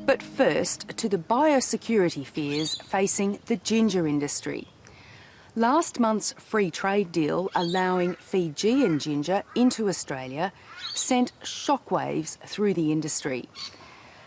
But first, to the biosecurity fears facing the ginger industry. Last month's free trade deal allowing Fijian ginger into Australia sent shockwaves through the industry.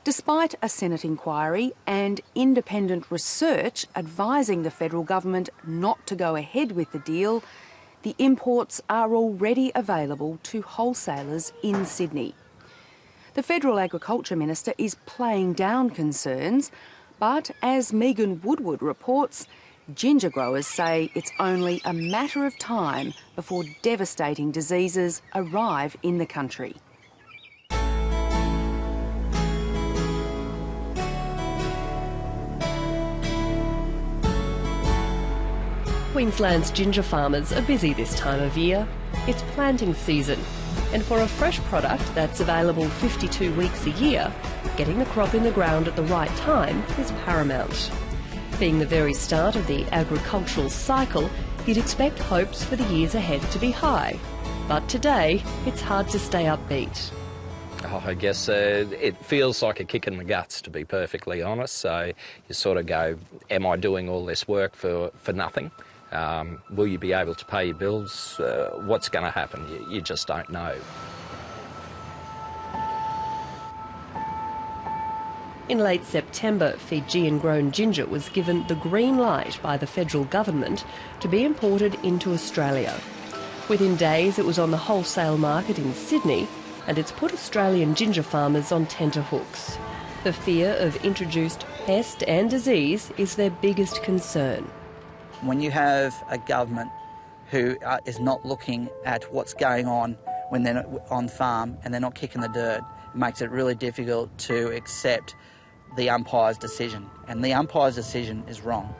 Despite a Senate inquiry and independent research advising the federal government not to go ahead with the deal, the imports are already available to wholesalers in Sydney. The Federal Agriculture Minister is playing down concerns, but as Megan Woodward reports, ginger growers say it's only a matter of time before devastating diseases arrive in the country. Queensland's ginger farmers are busy this time of year. It's planting season, and for a fresh product that's available 52 weeks a year, getting the crop in the ground at the right time is paramount. Being the very start of the agricultural cycle, you'd expect hopes for the years ahead to be high. But today, it's hard to stay upbeat. I guess it feels like a kick in the guts, to be perfectly honest. So you sort of go, am I doing all this work for nothing? Will you be able to pay your bills? What's going to happen? You just don't know. In late September, Fijian-grown ginger was given the green light by the federal government to be imported into Australia. Within days, it was on the wholesale market in Sydney, and it's put Australian ginger farmers on tenterhooks. The fear of introduced pest and disease is their biggest concern. When you have a government who is not looking at what's going on when they're on farm and they're not kicking the dirt, it makes it really difficult to accept the umpire's decision. And the umpire's decision is wrong.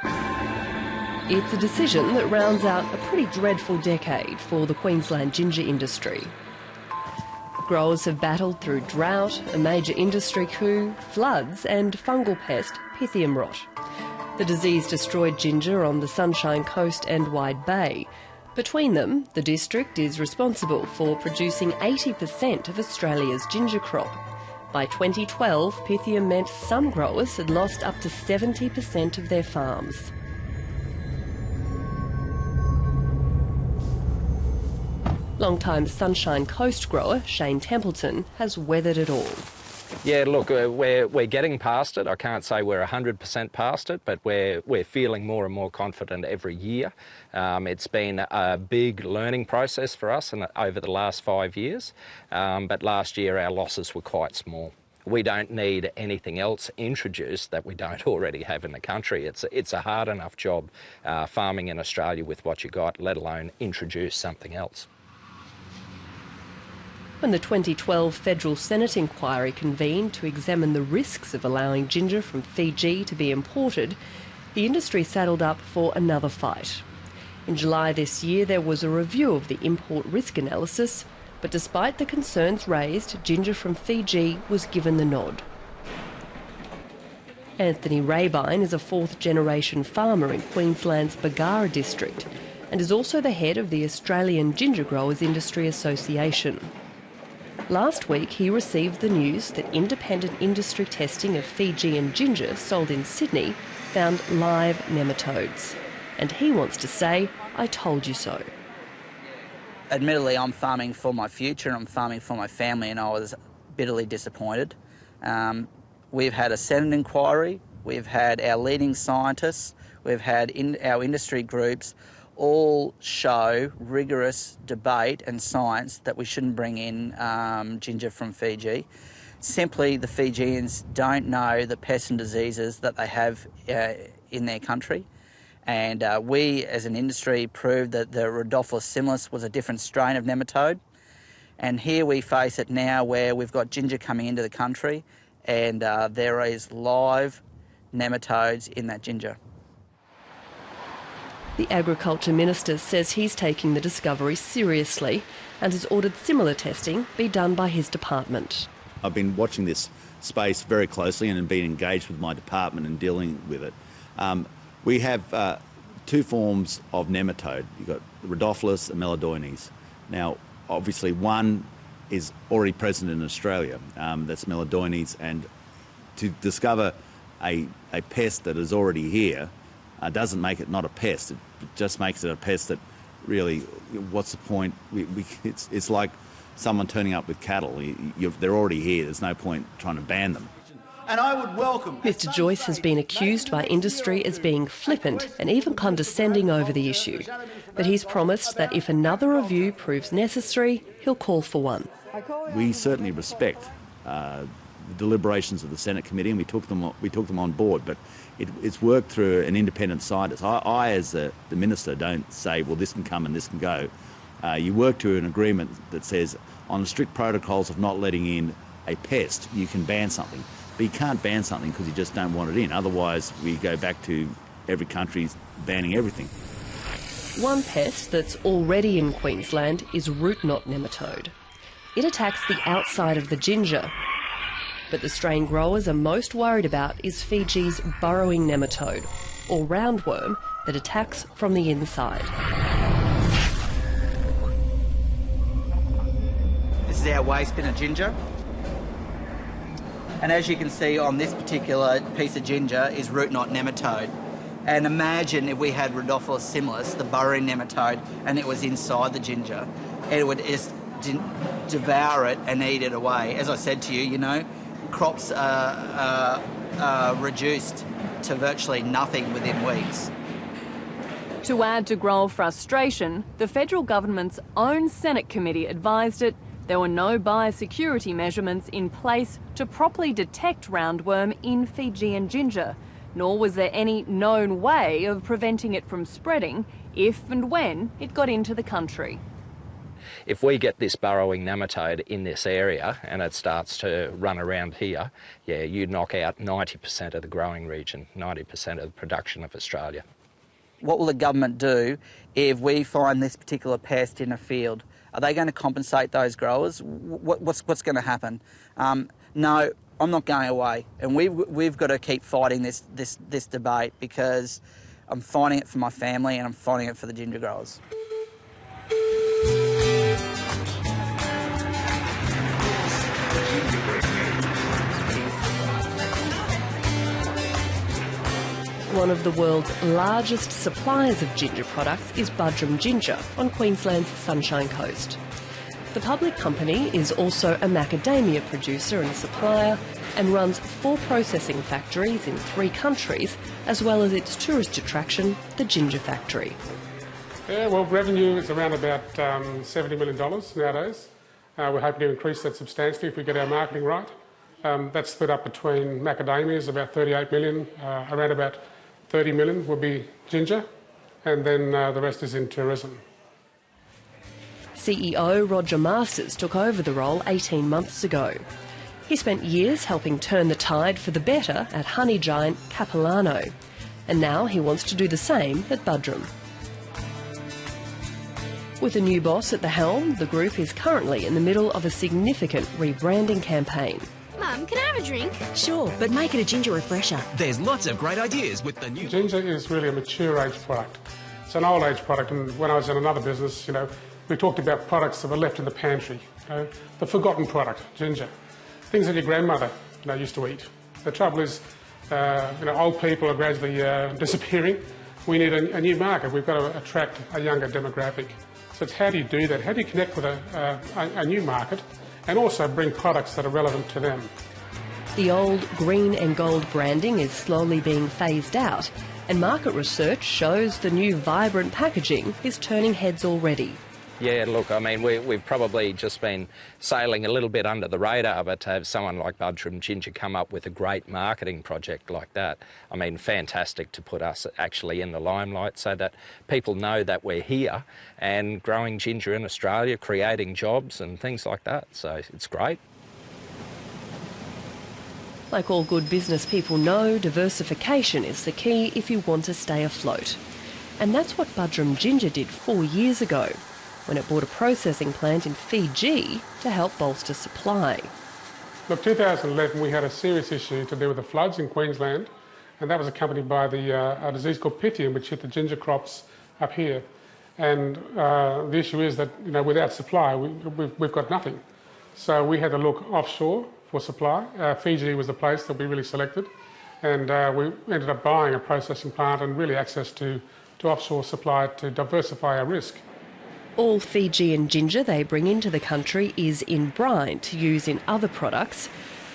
It's a decision that rounds out a pretty dreadful decade for the Queensland ginger industry. Growers have battled through drought, a major industry coup, floods and fungal pest Pythium rot. The disease destroyed ginger on the Sunshine Coast and Wide Bay. Between them, the district is responsible for producing 80% of Australia's ginger crop. By 2012, Pythium meant some growers had lost up to 70% of their farms. Long-time Sunshine Coast grower Shane Templeton has weathered it all. Yeah, look, we're getting past it. I can't say we're 100% past it, but we're feeling more and more confident every year. It's been a big learning process for us over the last 5 years, but last year our losses were quite small. We don't need anything else introduced that we don't already have in the country. It's a hard enough job farming in Australia with what you got, let alone introduce something else. When the 2012 Federal Senate inquiry convened to examine the risks of allowing ginger from Fiji to be imported, the industry saddled up for another fight. In July this year, there was a review of the import risk analysis, but despite the concerns raised, ginger from Fiji was given the nod. Anthony Rabine is a fourth-generation farmer in Queensland's Bargara district and is also the head of the Australian Ginger Growers Industry Association. Last week, he received the news that independent industry testing of Fijian ginger sold in Sydney found live nematodes. And he wants to say, I told you so. Admittedly, I'm farming for my future, I'm farming for my family, and I was bitterly disappointed. We've had a Senate inquiry, we've had our leading scientists, we've had our industry groups all show rigorous debate and science that we shouldn't bring in ginger from Fiji. Simply, the Fijians don't know the pests and diseases that they have in their country. And we, as an industry, proved that the Rhodophyllus similis was a different strain of nematode. And here we face it now where we've got ginger coming into the country and there is live nematodes in that ginger. The Agriculture Minister says he's taking the discovery seriously and has ordered similar testing be done by his department. I've been watching this space very closely and been engaged with my department in dealing with it. We have two forms of nematode. You've got Rhodophyllus and Melodoines. Now, obviously, one is already present in Australia. That's Melodoines, and to discover a pest that is already here doesn't make it not a pest. It just makes it a pest that really, what's the point? It's like someone turning up with cattle. They're already here. There's no point trying to ban them. And I would welcome... Mr Joyce has been accused by industry as being flippant and even condescending over the issue. But he's promised that if another review proves necessary, he'll call for one. We certainly respect the deliberations of the Senate committee, and we took them on board, but it's worked through an independent scientist. I as the minister, don't say, well, this can come and this can go. You work to an agreement that says, on the strict protocols of not letting in a pest, you can ban something. But you can't ban something because you just don't want it in. Otherwise, we go back to every country banning everything. One pest that's already in Queensland is root knot nematode. It attacks the outside of the ginger. But the strain growers are most worried about is Fiji's burrowing nematode, or roundworm, that attacks from the inside. This is our waste bin of ginger. And as you can see on this particular piece of ginger is root knot nematode. And imagine if we had Rhodophilus similis, the burrowing nematode, and it was inside the ginger. It would just devour it and eat it away. As I said to you, crops are reduced to virtually nothing within weeks. To add to grower frustration, the federal government's own Senate committee advised it there were no biosecurity measurements in place to properly detect roundworm in Fijian ginger, nor was there any known way of preventing it from spreading if and when it got into the country. If we get this burrowing nematode in this area and it starts to run around here, yeah, you knock out 90% of the growing region, 90% of the production of Australia. What will the government do if we find this particular pest in a field? Are they going to compensate those growers? What's going to happen? No, I'm not going away, and we've got to keep fighting this debate because I'm fighting it for my family and I'm fighting it for the ginger growers. One of the world's largest suppliers of ginger products is Budrum Ginger on Queensland's Sunshine Coast. The public company is also a macadamia producer and supplier and runs 4 processing factories in 3 countries, as well as its tourist attraction, the Ginger Factory. Yeah, well, revenue is around about $70 million nowadays. We're hoping to increase that substantially if we get our marketing right. That's split up between macadamias, about 38 million, around about 30 million will be ginger, and then the rest is in tourism. CEO Roger Masters took over the role 18 months ago. He spent years helping turn the tide for the better at honey giant Capilano, and now he wants to do the same at Budrum. With a new boss at the helm, the group is currently in the middle of a significant rebranding campaign. Mum, can I have a drink? Sure, but make it a ginger refresher. There's lots of great ideas with the new... Ginger is really a mature age product. It's an old age product, and when I was in another business, we talked about products that were left in the pantry. The forgotten product, ginger. Things that your grandmother used to eat. The trouble is, old people are gradually disappearing. We need a new market. We've got to attract a younger demographic. So it's how do you do that? How do you connect with a new market and also bring products that are relevant to them? The old green and gold branding is slowly being phased out, and market research shows the new vibrant packaging is turning heads already. Yeah, look, I mean, we've probably just been sailing a little bit under the radar, but to have someone like Budrum Ginger come up with a great marketing project like that, I mean, fantastic to put us actually in the limelight so that people know that we're here and growing ginger in Australia, creating jobs and things like that. So it's great. Like all good business people know, diversification is the key if you want to stay afloat. And that's what Budrum Ginger did 4 years ago, when it bought a processing plant in Fiji to help bolster supply. Look, 2011 we had a serious issue to do with the floods in Queensland, and that was accompanied by a disease called Pythium, which hit the ginger crops up here. And the issue is that without supply we've got nothing. So we had to look offshore for supply. Fiji was the place that we really selected, and we ended up buying a processing plant and really access to offshore supply to diversify our risk. All Fijian ginger they bring into the country is in brine to use in other products,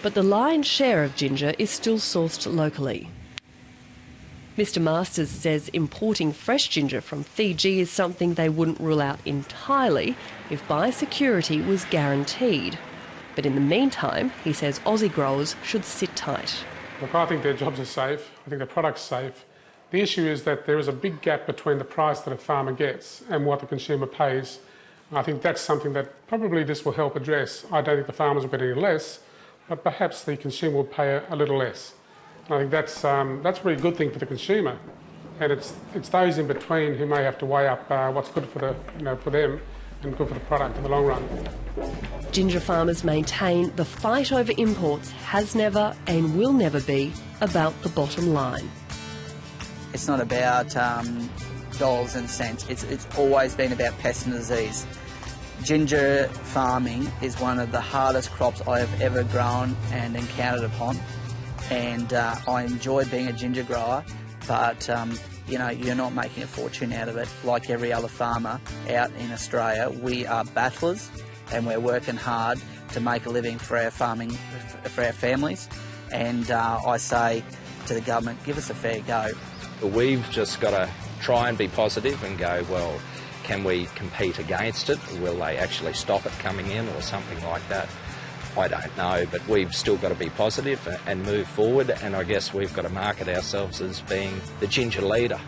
but the lion's share of ginger is still sourced locally. Mr Masters says importing fresh ginger from Fiji is something they wouldn't rule out entirely if biosecurity was guaranteed. But in the meantime, he says Aussie growers should sit tight. Look, I think their jobs are safe. I think their product's safe. The issue is that there is a big gap between the price that a farmer gets and what the consumer pays. I think that's something that probably this will help address. I don't think the farmers will get any less, but perhaps the consumer will pay a little less. And I think that's a really good thing for the consumer, and it's those in between who may have to weigh up what's good for for them and good for the product in the long run. Ginger farmers maintain the fight over imports has never and will never be about the bottom line. It's not about dollars and cents. It's always been about pest and disease. Ginger farming is one of the hardest crops I have ever grown and encountered upon. And I enjoy being a ginger grower, but you're not making a fortune out of it like every other farmer out in Australia. We are battlers, and we're working hard to make a living for our farming, for our families. And I say to the government, give us a fair go. We've just got to try and be positive and go, well, can we compete against it? Will they actually stop it coming in or something like that? I don't know, but we've still got to be positive and move forward, and I guess we've got to market ourselves as being the ginger leader.